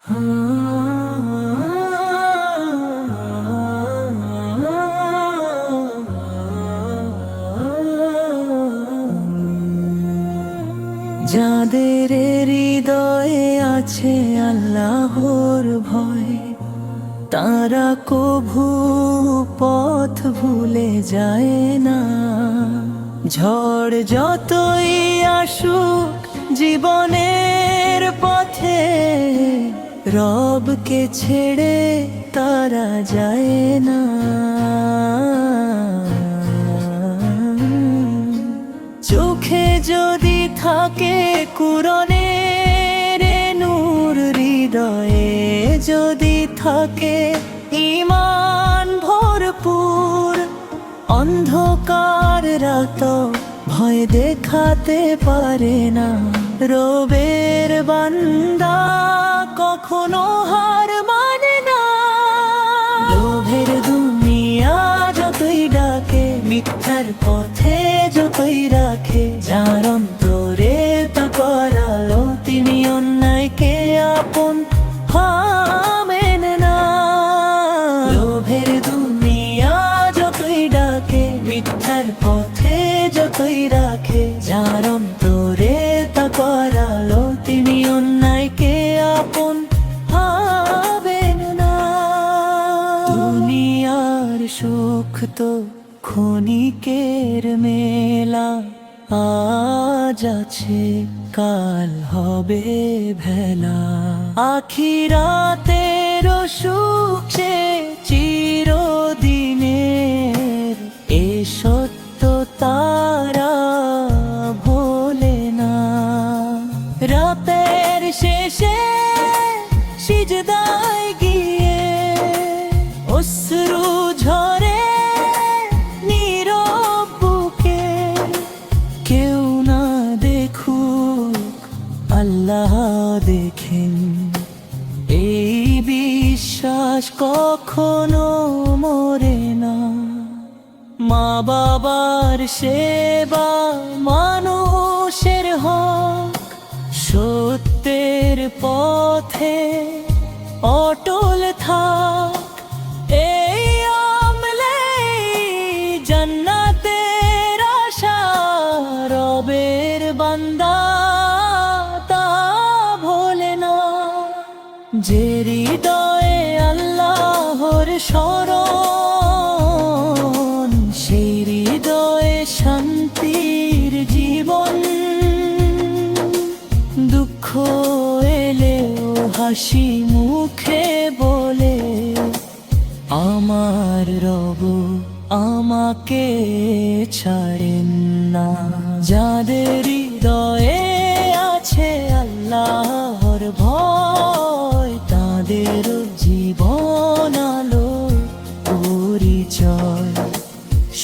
যাদের হৃদয়ে আছে আল্লাহর ভয়, তারা কভু পথ ভুলে যায় না। ঝড় যতই আসুক জীবনের পথে, রবকে ছেড়ে তারা যায় না। চোখে যদি থাকে কুরআনের নূর, হৃদয়ে যদি থাকে ঈমান ভরপুর, অন্ধকার রাত ভয় দেখাতে পারে না। রবের বান্দা কখনো হার মানে না। লোভের দুনিয়া যতই ডাকে, মিথ্যার পথে যতই রাখে, যার অন্তরে তাকওয়ার আলো, তিনি অন্যায়কে আপন মেনে না। লোভের দুনিয়া যতই ডাকে, মিথ্যার পথে যতই রাখে, যার অন্তরে তাকওয়ার আলো, তিনি অন্যায়কে আপন ভাবেন না। দুনিয়ার সুখ তো ক্ষণিকের মেলা, আজ আছে কাল হবে ভেলা। আখিরাতের সুখ সে চিরদিনের, এ সত্য তারা ভোলে না। রাতের শেষে সিজদায় গিয়ে অশ্রু ঝরে নীরব বুকে, কেউ না দেখুক আল্লাহ দেখেন, এই বিশ্বাস কখনো মরে না। মা বাবার সেবা মানুষের হক, সত্যের পথে অটল থাক, এই আমলে জান্নাতের আশা। রবের বান্দা তা ভোলে না। যে হৃদয়ে আল্লাহর শরণ, সেই হৃদয়ে শান্তির জীবন। দুঃখ এলেও হাসি মুখে বলে, আমার রব আমাকে ছাড়েন না। যাদের হৃদয়ে আছে আল্লাহর ভয়, তাদের জীবন আলো পরিচয়।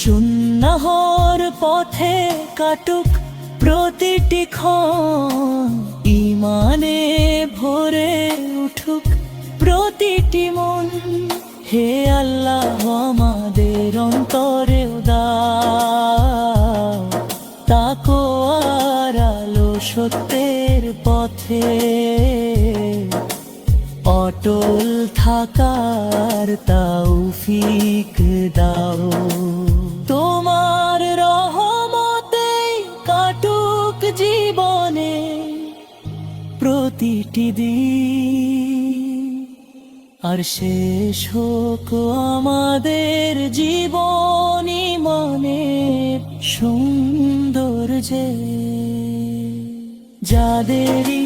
সুন্নাহর পথে কাটুক প্রতিটি ক্ষণ, ঈমানে ভরে উঠুক প্রতিটি মন। হে আল্লাহ আমাদের অন্তরে দাও তাকওয়ার আলো, সত্যের পথে অটল থাকার তৌফিক দাও। তোমার রহমতে কাটুক জীবনে প্রতিটি দিন, আর শেষ হোক আমাদের জীবনী মনের সৌন্দর্যে। যাদেরই